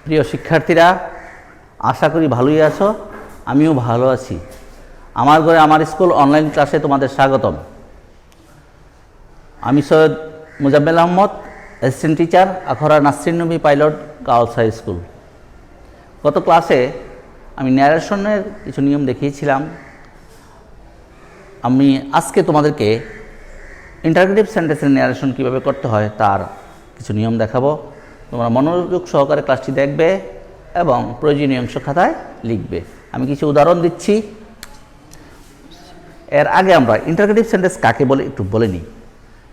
প্রিয় শিক্ষার্থীরা, আশা করি ভালোই আছো। আমিও ভালো আছি। আমার ঘরে আমার স্কুল অনলাইন ক্লাসে তোমাদের স্বাগতম। আমি সৈয়দ মুজাম্মেল আহমদ, অ্যাসিস্ট্যান্ট টিচার, আখড়া নাসরিন নবী পাইলট গার্লস হাই স্কুল। গত ক্লাসে আমি ন্যারেশনের কিছু নিয়ম দেখিয়েছিলাম। আমি আজকে তোমাদেরকে ইন্টারগ্রেটিভ সেন্টেন্সের ন্যারেশন কীভাবে করতে হয় তার কিছু নিয়ম দেখাবো। তোমরা মনোযোগ সহকারে ক্লাসটি দেখবে এবং প্রয়োজনীয় অংশ খাতায় লিখবে। আমি কিছু উদাহরণ দিচ্ছি। এর আগে আমরা ইন্টারগ্রেটিভ সেন্টেন্স কাকে বলে একটু বলে নিই।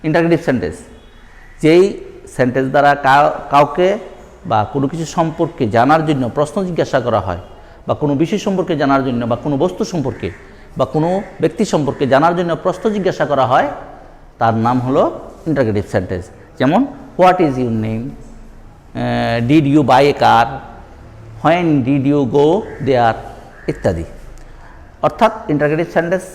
ইন্টারগ্রেটিভ সেন্টেন্স যেই সেন্টেন্স দ্বারা কাউকে বা কোনো কিছু সম্পর্কে জানার জন্য প্রশ্ন জিজ্ঞাসা করা হয়, বা কোনো বিষয় সম্পর্কে জানার জন্য, বা কোনো বস্তু সম্পর্কে বা কোনো ব্যক্তি সম্পর্কে জানার জন্য প্রশ্ন জিজ্ঞাসা করা হয়, তার নাম হলো ইন্টারগ্রেটিভ সেন্টেন্স। যেমন what is your name, did you buy a car, when did you go there ইত্যাদি। অর্থাৎ ইন্টারগ্রেটিভ সেন্টেন্স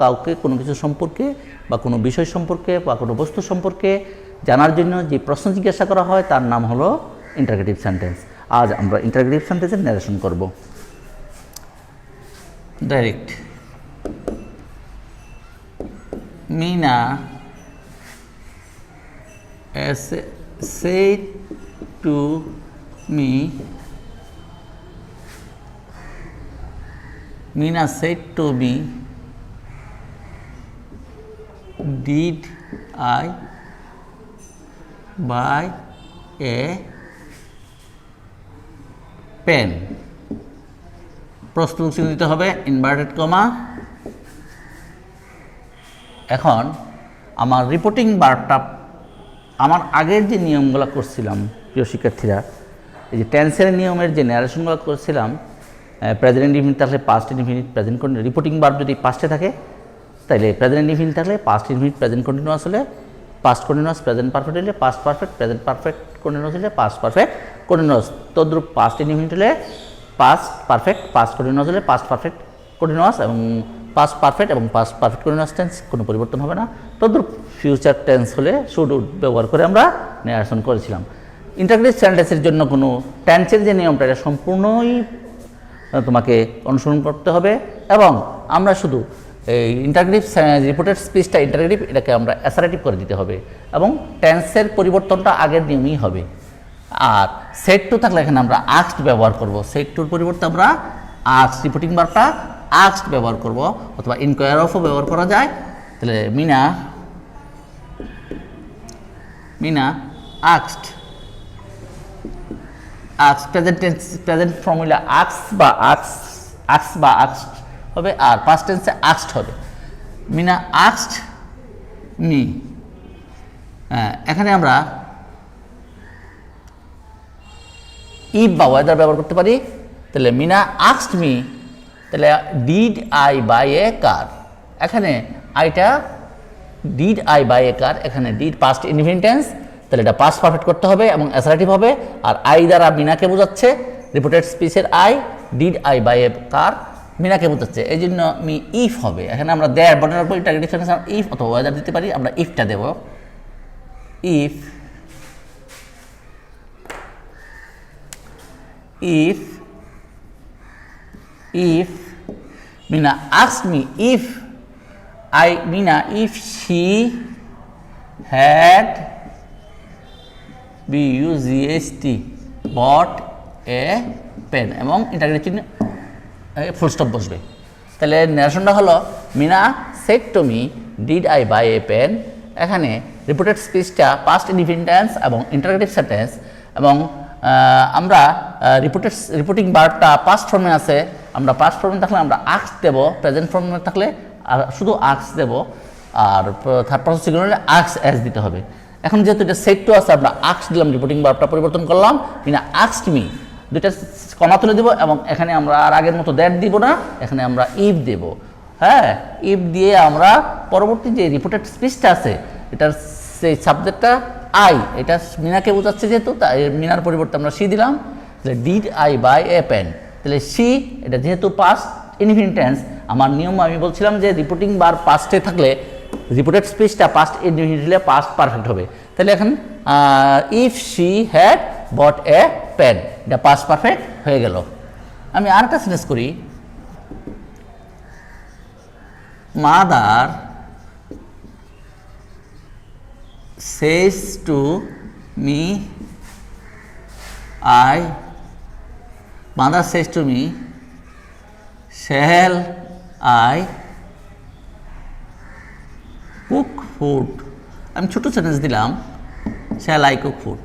কাউকে কোনো কিছু সম্পর্কে বা কোনো বিষয় সম্পর্কে বা কোনো বস্তু সম্পর্কে জানার জন্য যে প্রশ্ন জিজ্ঞাসা করা হয় তার নাম হলো ইন্টারগ্রেটিভ সেন্টেন্স। আজ আমরা ইন্টারগ্রেটিভ সেন্টেন্সের ন্যারেশন করব। Direct. Mina said to me, Mina said to me, did I buy a pen? প্রশ্ন চিহ্ন দিতে হবে, ইনভার্টেড কমা। এখন আমার রিপোর্টিং ভার্বটা, আমার আগের যে নিয়মগুলো করছিলাম প্রিয় শিক্ষার্থীরা, এই যে টেন্সের নিয়মের যে ন্যারেশনগুলো করছিলাম, প্রেজেন্ট ইনডিফিনিট থাকলে past indefinite present continuous, reporting verb যদি পাস্টে থাকে তাহলে প্রেজেন্ট ইনডিফিনিট থাকলে পাস্ট ইনডিফিনিট প্রেজেন্ট কন্টিনিউয়াস হলে পাস্ট কন্টিনিউয়াস, প্রেজেন্ট পারফেক্ট হলে past perfect, present perfect continuous হলে পাস্ট পারফেক্ট কন্টিনিউয়াস। তদ্রূপ পাস্ট ইনডিফিনিট হলে পাস্ট পারফেক্ট, পাস্ট কন্টিনিউয়াস হলে পাস্ট পারফেক্ট কন্টিনিউয়াস, এবং পাস্ট পারফেক্ট এবং পাস্ট পারফেক্ট কন্টিনিউয়াস টেন্স কোনো পরিবর্তন হবে না। তদ্রূপ ফিউচার টেন্স হলে শুড উড ব্যবহার করে আমরা ন্যারেশন করেছিলাম। ইন্টারগ্রেটিভ সেন্টেন্সের জন্য কোনো টেন্সের যে নিয়মটা এটা সম্পূর্ণই তোমাকে অনুসরণ করতে হবে, এবং আমরা শুধু এই ইন্টারগ্রেটিভ রিপোর্টেড স্পিচটা ইন্টারগ্রেটিভ, এটাকে আমরা অ্যাসারেটিভ করে দিতে হবে, এবং টেন্সের পরিবর্তনটা আগের নিয়মই হবে। আর সেট টু থাকলে এখানে আমরা আস্কড ব্যবহার করব। সেট টুর পরিবর্তে আমরা আস্কড, রিপোর্টিং ভার্বটা আস্কড ব্যবহার করব, অথবা ইনকোয়ার অফও ব্যবহার করা যায়। তাহলে Mina asked, present tense, present formula ask বা আস্কড হবে, আর পাস্ট টেন্সে আস্কড হবে। Mina asked me. এখানে আমরা ইফ বা ওয়েদার ব্যবহার করতে পারি। তাহলে মিনা আস্কড মি, তাহলে did I buy a car, এখানে আইটা did I buy a car, এখানে ডিড পাস্ট ইনডিফিনিট টেন্স, তাহলে এটা পাস্ট পারফেক্ট করতে হবে এবং অ্যাসারেটিভ হবে। আর আই দ্বারা মিনাকে বোঝাচ্ছে, রিপোর্টেড স্পিচের I, did I buy a car মিনাকে বোঝাচ্ছে, এই জন্য মি ইফ হবে। এখানে আমরা দেয়ার বর্ণনার উপর ইন্টারগ্রেটিভ সেন্টেন্স ইফ অথবা ওয়েদার দিতে পারি। আমরা ইফটা দেব, if Mina asked me if she had bought a pen, এবং ইন্টারগ্রেটিভ ফুল স্টপ বসবে। তাহলে ন্যারেশনটা হলো Meena said to me did I buy a pen. এখানে রিপোর্টেড স্পিচটা পাস্ট ইনডিফিনিট টেন্স এবং ইন্টারগ্রেটিভ সেন্টেন্স, এবং আমরা রিপোর্টিং ভার্বটা পাস্ট ফর্মে আছে। আমরা পাস্ট ফর্মে থাকলে আমরা আস্ক দেব, প্রেজেন্ট ফর্মে থাকলে শুধু আস্ক দেব, আর থার্ড পারসন সিঙ্গুলার হলে আস্ক অ্যাজ দিতে হবে। এখন যেহেতু এটা সেট টু আছে, আমরা আস্ক দিলাম, রিপোর্টিং ভার্বটা পরিবর্তন করলাম, মিনা আস্কড মি, দুইটা কমা তুলে দেবো, এবং এখানে আমরা আর আগের মতো দ্যাট দিব না, এখানে আমরা ইফ দেব। হ্যাঁ, ইফ দিয়ে আমরা পরবর্তী যে রিপোর্টেড স্পিচটা আছে এটার সেই সাবজেক্টটা আই, এটা মিনাকে বোঝাচ্ছে যেহেতু, তাই মিনার পরিবর্তে আমরা সি দিলাম। তাহলে did I buy a pen, তাহলে সি, এটা যেহেতু পাস্ট ইনডিফিনিট টেন্স, আমার নিয়ম আমি বলছিলাম যে রিপোর্টিং বার পাস্টে থাকলে রিপোর্টেড স্পিচটা পাস্ট ইনডিফিনিট হলে পাস্ট পারফেক্ট হবে। তাহলে এখন if she had bought a pad, এটা পাস্ট পারফেক্ট হয়ে গেল। আমি আরেকটা সেন্টেন্স করি, mother says to me mother says to me, shall I cook food? আমি ছোট সেন্টেন্স দিলাম, shall I cook food,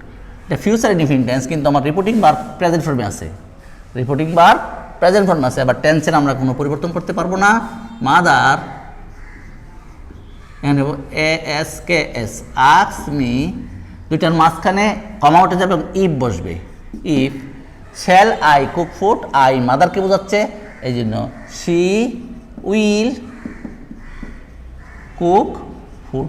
এটা ফিউচার ইনডিফিনিট টেন্স, কিন্তু আমার রিপোর্টিং ভার্ব প্রেজেন্ট ফর্মে আছে, রিপোর্টিং ভার্ব প্রেজেন্ট ফর্মে আছে। আবার টেন্সের আমরা কোনো পরিবর্তন করতে পারবো না। মাদার এখানে ASKS আস্ক মি, দুইটার মাঝখানে কমা উঠে যাবে এবং ইফ বসবে। If shall I cook food, I মাদারকে বোঝাচ্ছে, এই জন্য শি উইল কুক ফুড।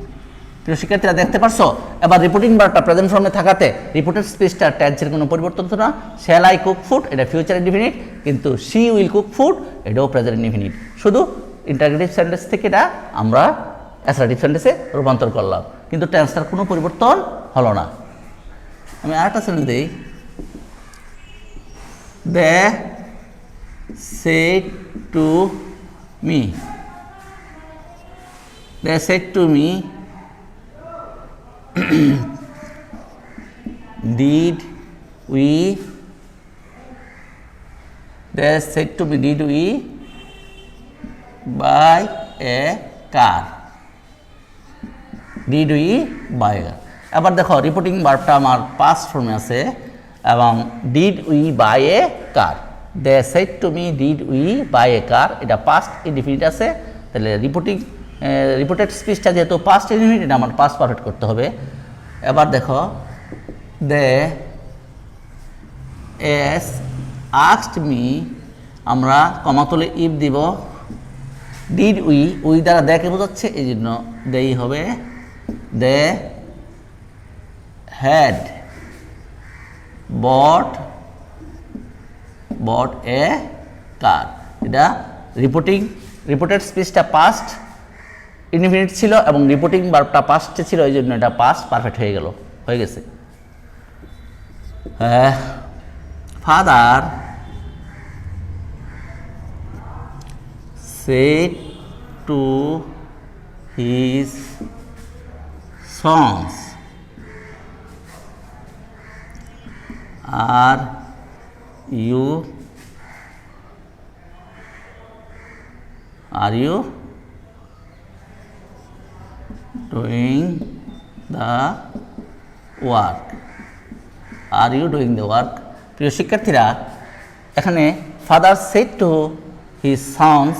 প্রিয় শিক্ষার্থীরা দেখতে পারছো, এবার রিপোর্টিং ভার্বটা প্রেজেন্ট ফর্মে থাকাতে রিপোর্টেড স্পেসটা টেন্সের কোনো পরিবর্তন হতো না। শ্যাল আই কুক ফুড এটা ফিউচার ইনডিফিনিট, কিন্তু শি উইল কুক ফুড এটাও প্রেজেন্ট ইনডিফিনিট। শুধু ইন্টারগেটিভ সেন্টেন্স থেকে এটা আমরা অ্যাসার্টিভ সেন্টেন্সে রূপান্তর করলাম, কিন্তু টেন্সটার কোনো পরিবর্তন হলো না। আমি আরেকটা সেন্টেন্স দিই, দে said to me, they said to me, did we, they said to me, did we buy a car? Did we buy a car? এবার দেখো রিপোর্টিং ভার্বটা আমার পাস্ট ফর্মে আছে এবং did we buy a car, they said to me did we buy a car, এটা past indefinite আছে। তাহলে reported স্পিচটা যেহেতু পাস্ট ইনডিফিনিট, এটা আমার পাস্ট পারফেক্ট করতে হবে। এবার দেখো দে এস আস্কড মি, আমরা কমাতলে ইফ দিব, ডিড উই দ্বারা দেখে বোঝাচ্ছে, এই জন্য দেই হবে দে had bought a car, এটা রিপোর্টেড স্পিচটা পাস্ট ইনডিফিনিট ছিল এবং রিপোর্টিং ভার্বটা পাস্টে ছিল, এই জন্য এটা পাস্ট পারফেক্ট হয়ে গেছে। Father said to his sons, are you doing the work? Are you doing the work? প্রিয় শিক্ষার্থীরা, এখানে father said to his sons,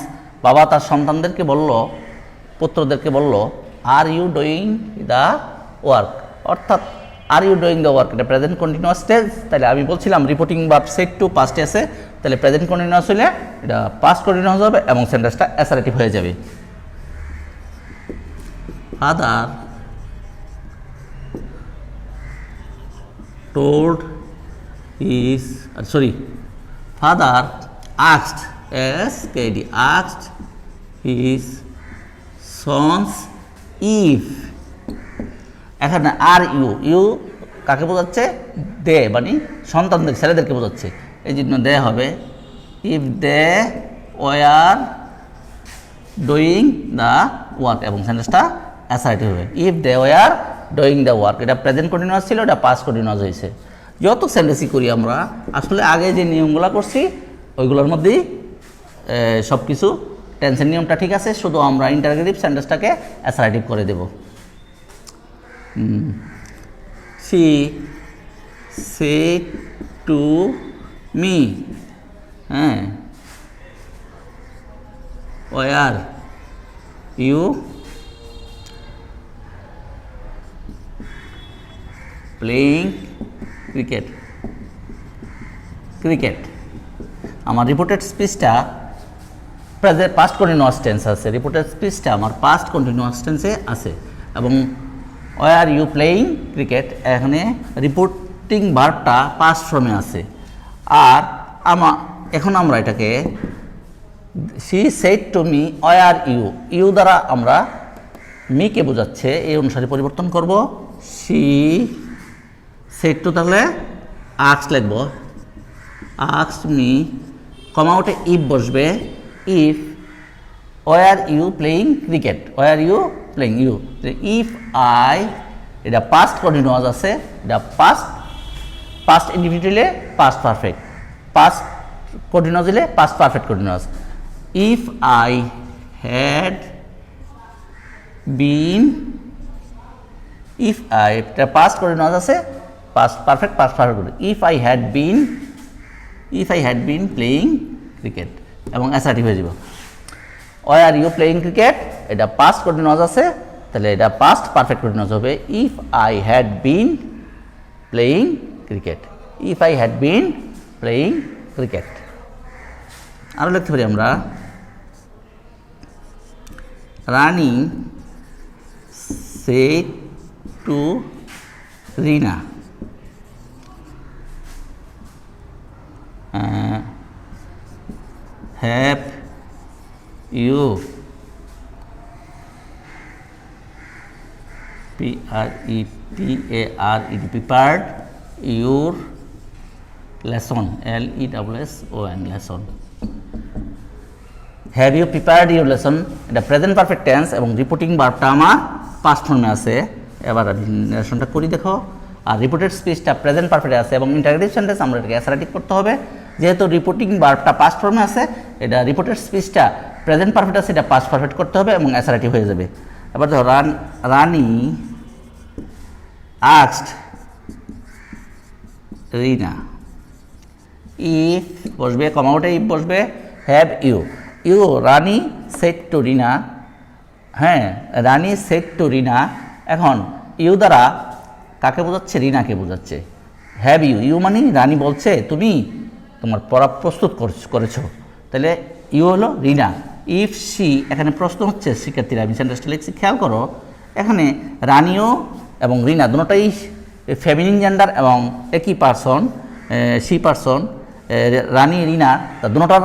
বাবা তার সন্তানদেরকে বলল, পুত্রদেরকে বলল, are you doing the work, অর্থাৎ are you doing the work এটা প্রেজেন্ট কন্টিনিউয়াস টেন্স। তাহলে আমি বলছিলাম রিপোর্টিং ভার্ব সেড টু পাস্টে আছে, তাহলে প্রেজেন্ট কন্টিনিউয়াস হলে এটা পাস্ট কন্টিনিউয়াস হবে এবং সেন্টেন্সটা অ্যাসার্টিভ হয়ে যাবে। Father told his father asked his sons if, এখানে আর ইউ কাকে বোঝাচ্ছে, দে মানে সন্তানদের ছেলেদেরকে বোঝাচ্ছে, এই জন্য দে হবে if they were doing the work এবং সেন্টেন্সটা অ্যাসার্টিভ হবে। If they were doing the work এটা প্রেজেন্ট কন্টিনিউয়াস ছিল, এটা পাস্ট কন্টিনিউয়াস হয়েছে। যত সেন্টেন্সই করি আমরা আসলে আগে যে নিয়মগুলো করছি ওইগুলোর মধ্যেই সব কিছু টেন্সের নিয়মটা ঠিক আছে, শুধু আমরা ইন্টারগেটিভ সেন্টেন্সটাকে অ্যাসার্টিভ করে দেব। She said to me, where you playing cricket? আমার রিপোর্টেড স্পিচটা পাস্ট কন্টিনিউয়াস টেন্স আছে, রিপোর্টেড স্পিচটা আমার পাস্ট কন্টিনিউয়াস টেন্সে আছে এবং ওয়ার ইউ প্লেয়িং ক্রিকেট এখানে রিপোর্টিং ভার্বটা পাস্ট ফর্মে আছে। আর এখন আমরা এটাকে she said to me were you দ্বারা আমরা মিকে বোঝাচ্ছে, এই অনুসারে পরিবর্তন করব। শি সেড টু তাহলে আক্স লিখব, আক্স মি, কমা উঠে ইফ বসবে, if were you playing cricket, were you playing you, if I, এটা পাস্ট কন্টিনিউয়াস আছে, এটা পাস্ট ইন্ডিভিজুয়ালে পাস্ট পারফেক্ট, পাস্ট কন্টিনিউয়াস দিলে past perfect continuous. If I had been, if I, এটা পাস্ট কন্টিনিউয়াস আছে, past perfect if I had been playing cricket, এবং assertive হয়ে যাব। Why are you playing cricket, এটা পাস্ট কন্টিনিউয়াস আছে, তাহলে এটা পাস্ট পারফেক্ট কন্টিনিউয়াস হবে, if I had been playing cricket, if I had been playing cricket. আরও লিখতে পারি আমরা, রানী said to Rina, have you prepared your lesson, lesson, lesson, have you prepared your lesson, এটা present perfect tense এবং reporting ভার্বটা আমার past ফর্মে আছে। এবার ন্যারেশনটা করি দেখো, আর রিপোর্টেড স্পিচটা প্রেজেন্ট পারফেক্টে আছে এবং ইন্টারোগেটিভ সেন্টেন্স আমরা এটাকে অ্যাসার্টিভ করতে হবে। যেহেতু রিপোর্টিং ভার্বটা পাস্ট ফর্মে আছে, এটা রিপোর্টেড স্পিচটা প্রেজেন্ট পারফেক্ট আছে, এটা পাস্ট পারফেক্ট করতে হবে এবং অ্যাসার্টিভ হয়ে যাবে। এবার দেখো, রানী আস্কড রিনা, ইফ বসবে, কমা উঠে ইফ বসবে, have you Rani said to Rina, হ্যাঁ রানী সেড টু রিনা, এখন ইউ দ্বারা কাকে বোঝাচ্ছে? রিনাকে বোঝাচ্ছে। হ্যাভ ইউ মানে রানী বলছে তুমি তোমার পড়া প্রস্তুত করেছো, তাহলে ইউ হলো রিনা। ইফ সি, এখানে প্রশ্ন হচ্ছে শিক্ষার্থীরা, আমি সেন্টেন্সটা লিখছি খেয়াল করো, এখানে রানীও এবং রিনা দুটোটাই ফেমিনিন জেন্ডার এবং একই পার্সন, সি পার্সন, রানী রিনা দুটোটার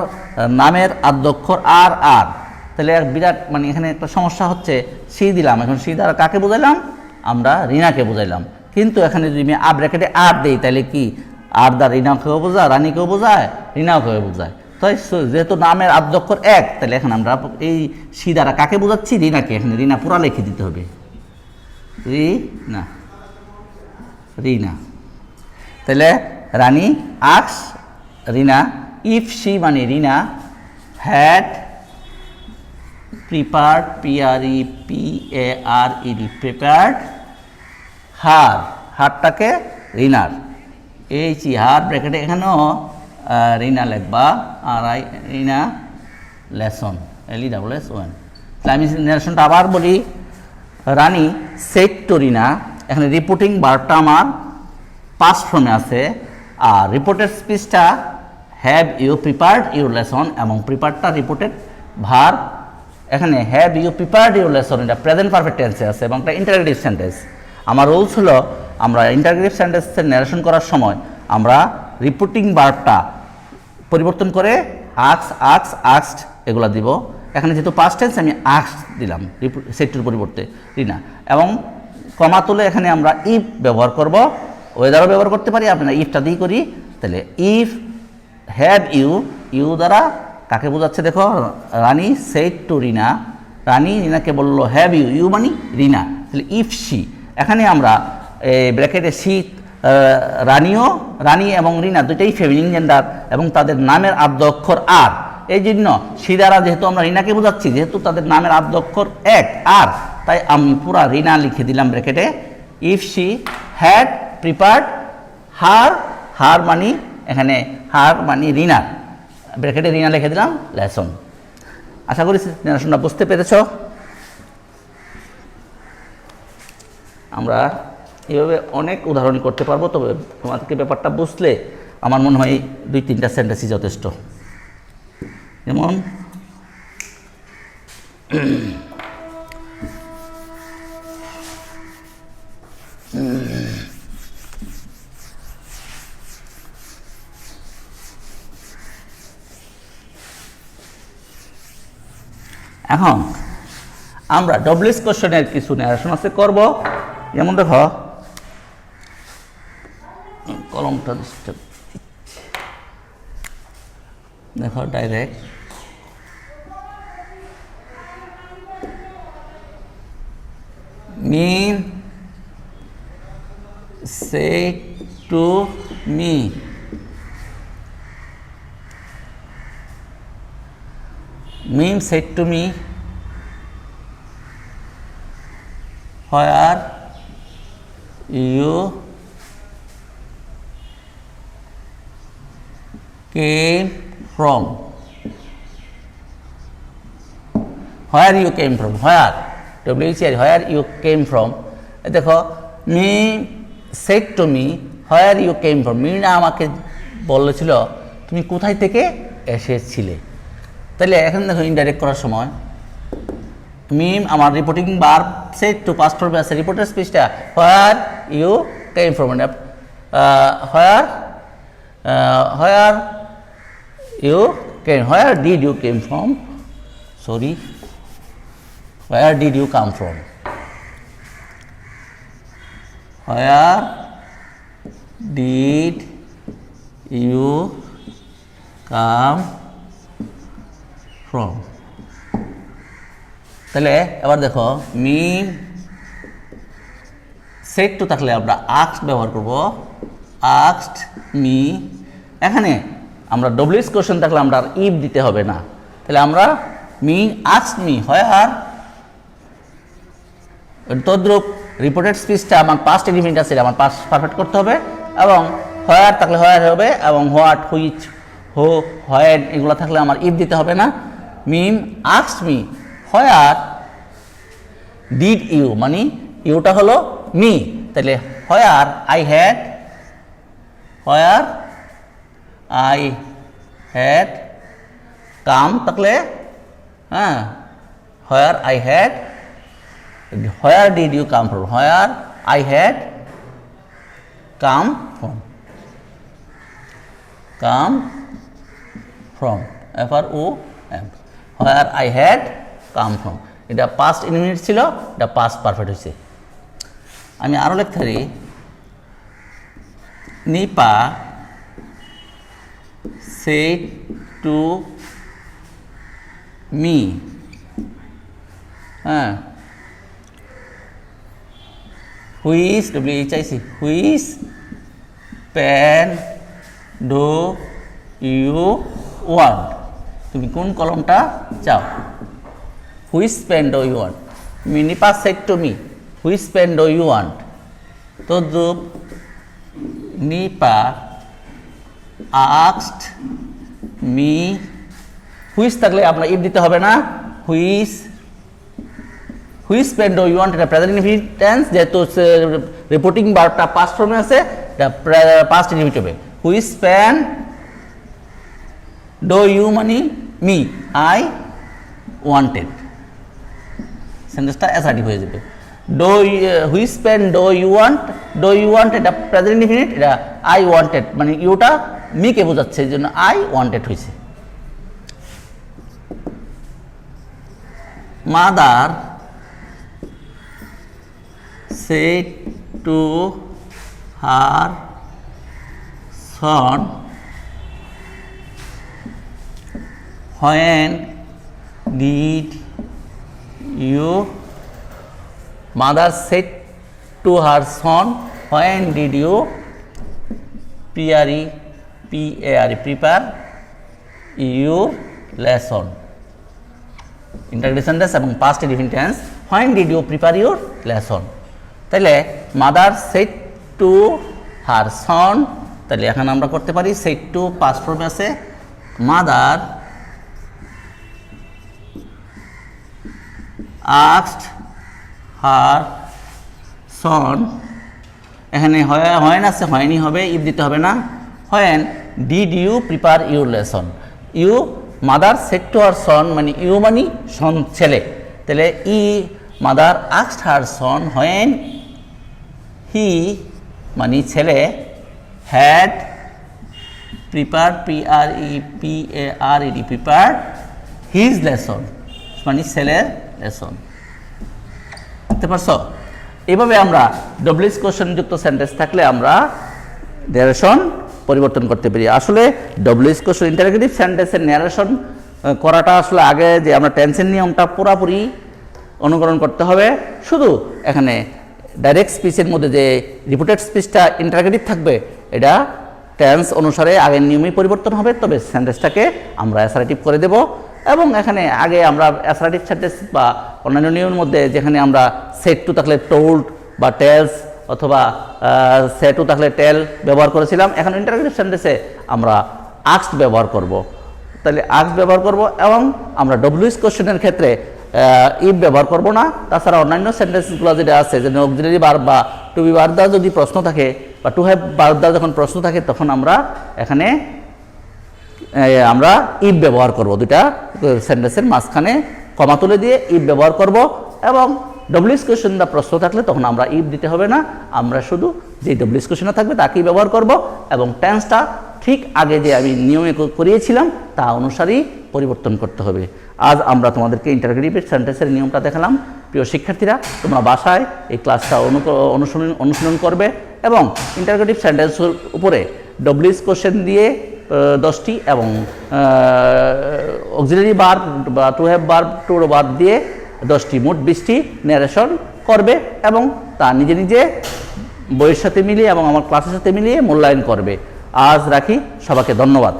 নামের আদ্যক্ষর আর, তাহলে এক বিরাট মানে এখানে একটা সমস্যা হচ্ছে, সি দিলাম, এখন সি দ্বারা কাকে বোঝাইলাম? আমরা রিনাকে বোঝাইলাম, কিন্তু এখানে যদি আমি ব্র্যাকেটে আর দেই তাহলে কি আর দ্বারা রিনাকেও বোঝায়, রানীকেও বোঝায়, রিনাকেও বোঝায়। তাই যেহেতু নামের আদ্যক্ষর এক, তাহলে এখন আমরা এই সি দ্বারা কাকে বোঝাচ্ছি? রিনাকে। এখানে রিনা পুরা লিখে দিতে হবে, রিনা। তাহলে রানী আস্কড রিনা, ইফ সি মানে রিনা, হ্যাড prepared, prepared হারটাকে রিনার, হার ব্র্যাকেটে এখানেও রিনা লিখবা, আর রিনা লেসন, LESSON। তাহলে আমি ন্যারেশনটা আবার বলি, রানী সেড টু রিনা, এখানে রিপোর্টিং ভার্বটা আমার পাস্ট ফর্মে আছে, আর রিপোর্টেড স্পিচটা have you prepared your lesson, এবং প্রিপারটা রিপোর্টেড ভার্ব। এখানে have you prepared your lesson, এটা প্রেজেন্ট পারফেক্ট টেন্সে আছে এবং এটা ইন্টারোগেটিভ সেন্টেন্স। আমার রুলস হলো, আমরা ইন্টারোগেটিভ সেন্টেন্সের ন্যারেশন করার সময় আমরা রিপোর্টিং ভার্বটা পরিবর্তন করে আস্কড এগুলো দিব। এখানে যেহেতু পাস্ট টেন্স, আমি আস্কড দিলাম সেটটির পরিবর্তে রিনা, এবং কমা তুলে এখানে আমরা ইফ ব্যবহার করব, ওয়েদারও ব্যবহার করতে পারি, আপনারা ইফটা দিয়ে করি। তাহলে ইফ হ্যাভ ইউ দ্বারা কাকে বোঝাচ্ছে? দেখো, রানী সেড টু রিনা, রানী রিনাকে বললো হ্যাভ ইউ মানে রিনা, তাহলে ইফ সি, এখানে আমরা ব্র্যাকেটে সি, রানী এবং রিনা দুইটাই ফেমিনিন জেন্ডার এবং তাদের নামের আদ্য অক্ষর আর, এই জন্য সি দ্বারা যেহেতু আমরা রিনাকে বোঝাচ্ছি, যেহেতু তাদের নামের আদ্য অক্ষর এক আর, তাই আমি পুরা রিনা লিখে দিলাম ব্র্যাকেটে। ইফ সি হ্যাড প্রিপার্ড হার মানে এখানে হার মানে রিনার, ব্র্যাকেটে রিনা লিখে দিলাম লেসন। আশা করি ন্যারেশনটা বুঝতে পেরেছ। আমরা এভাবে অনেক উদাহরণ করতে পারবো, তবে তোমাদেরকে ব্যাপারটা বুঝলে আমার মনে হয় 2-3টা সেন্টেন্সই যথেষ্ট। যেমন এখন আমরা ডব্লিউএস কোশ্চেনের কিছু ন্যারেশন আছে করব। যেমন দেখো, কলমটা ডিস্টার্ব দেখো direct meme said to me meme said to me where you came from where you came from where WCR where you came from দেখো মি said to me where you came from Meena আমাকে বলেছিল তুমি কোথায় থেকে এসেছিলে তাহলে এখন দেখো ইনডাইরেক্ট করার সময় মিম আমার reporting verb said to past form আছে reporter স্পিচটা where you came from where you came where did you came from sorry where did you come from where did you come from তাহলে এবার দেখো me set two থাকলে আমরা asked ব্যবহার করব asked me এখানে আমরা ডব্লিউএস কোশ্চেন থাকলে আমরা আর ইফ দিতে হবে না তাহলে আমরা মি আস্কড মি হোয়ার তদ্রূপ রিপোর্টেড স্পিচটা আমার পাস্ট এলিমেন্ট আছে আমার পাস্ট পারফেক্ট করতে হবে এবং হোয়ার থাকলে হোয়ার হবে এবং হোয়াট হুইচ হো হোয়েন এগুলো থাকলে আমার ইফ দিতে হবে না মিম asked me where did you মানে ইউটা হলো মি তাহলে হোয়ার আই হ্যাড কাম থাকলে হ্যাঁ where I had where did you come from where I had come from F-R-O-M where I had come from এটা পাস্ট ইনডিফিনিট ছিল এটা past perfect হয়েছে আমি আরও লিখতে পারি নিপা said to me হ্যাঁ which WHIC which pen do you want তুমি কোন কলমটা চাও which pen do you want Nipa said to me which pen do you want তদ্রূপ নিপা asked me which থাকলে আপনার ইফ দিতে হবে না which pen do you want এটা প্রেজেন্ট ইনডিফিনিট টেন্স যেহেতু রিপোর্টিং ভার্বটা পাস্ট ফর্মে আছে এটা পাস্ট ইনডিফিনিট হবে which pen do you মানে মি আই ওয়ান্টেড সেন্টেন্সটা অ্যাসার্টিভ হয়ে যাবে which pen do you want এটা প্রেজেন্ট ইনডিফিনিট এটা আই ওয়ান্টেড মানে ইউটা মিকে বোঝাচ্ছে এই জন্য আই ওয়ান্টেড হয়েছে mother said to her son when did you mother said to her son when did you prepare your lesson interrogation tense এবং past indefinite tense when did you prepare your lesson তাহলে mother said to her son তাহলে এখন আমরা করতে পারি said to past ফর্মে আছে mother asked her সন এখানে হোয়েন আছে হয়নি হবে ইফ দিতে হবে না when did you prepare your lesson you mother said to her son মানে ইউ মানে সন ছেলে তাহলে mother asked her son when he মানে ছেলে had prepared prepared his lesson মানে ছেলের লেসন বুঝতে পারছো এইভাবে আমরা ডব্লিউএস কোশ্চেন যুক্ত সেন্টেন্স থাকলে আমরা ন্যারেশন পরিবর্তন করতে পারি। আসলে ডব্লিউএস কোশ্চেন ইন্টারোগেটিভ সেন্টেন্সের ন্যারেশন করাটা আসলে আগে যে আমরা টেন্সের নিয়মটা পুরোপুরি অনুকরণ করতে হবে, শুধু এখানে ডাইরেক্ট স্পিচের মধ্যে যে রিপোর্টেড স্পিচটা ইন্টারোগেটিভ থাকবে এটা টেন্স অনুসারে আগের নিয়মেই পরিবর্তন হবে, তবে সেন্টেন্সটাকে আমরা অ্যাসারেটিভ করে দেব। এবং এখানে আগে আমরা অ্যাসারেটিভ সেন্টেন্স বা অন্যান্য নিয়মের মধ্যে যেখানে আমরা সেট টু থাকলে টোল্ড বা টেলস অথবা সেট টু থাকলে টেল ব্যবহার করেছিলাম, এখন ইন্টারোগেটিভ সেন্টেন্সে আমরা আস্কড ব্যবহার করব। তাহলে আস্কড ব্যবহার করব এবং আমরা ডব্লিউএস কোশ্চেনের ক্ষেত্রে ইফ ব্যবহার করব না। তাছাড়া অন্যান্য সেন্টেন্সগুলো যেটা আছে, যে অক্সিলারি ভার্ব বা টু বি ভার্ব দ্বারা যদি প্রশ্ন থাকে বা টু হ্যাভ ভার্ব দ্বারা যখন প্রশ্ন থাকে তখন আমরা এখানে আমরা ইফ ব্যবহার করব, দুইটা সেন্টেন্সের মাঝখানে কমা তুলে দিয়ে ইফ ব্যবহার করব। এবং ডব্লিউএস কোশ্চেন দ্বারা প্রশ্ন থাকলে তখন আমরা ইফ দিতে হবে না, আমরা শুধু যে ডব্লিউএস কোশ্চেনটা থাকবে তাকেই ব্যবহার করব এবং টেন্সটা ঠিক আগে যে আমি নিয়মে করিয়েছিলাম তা অনুসারেই পরিবর্তন করতে হবে। আজ আমরা তোমাদেরকে ইন্টারোগেটিভ সেন্টেন্সের নিয়মটা দেখালাম। প্রিয় শিক্ষার্থীরা, তোমরা বাসায় এই ক্লাসটা অনুশীলন করবে এবং ইন্টারোগেটিভ সেন্টেন্সের উপরে ডব্লিউএস কোশ্চেন দিয়ে 10টি এবং অক্সিলারি ভার্ব বা to have verb to verb দিয়ে 10টি, মোট 20টি ন্যারেশন করবে এবং তা নিজে নিজে বইয়ের সাথে মিলিয়ে এবং আমার ক্লাসের সাথে মিলিয়ে মূল্যায়ন করবে। আজ রাখি, সবাইকে ধন্যবাদ।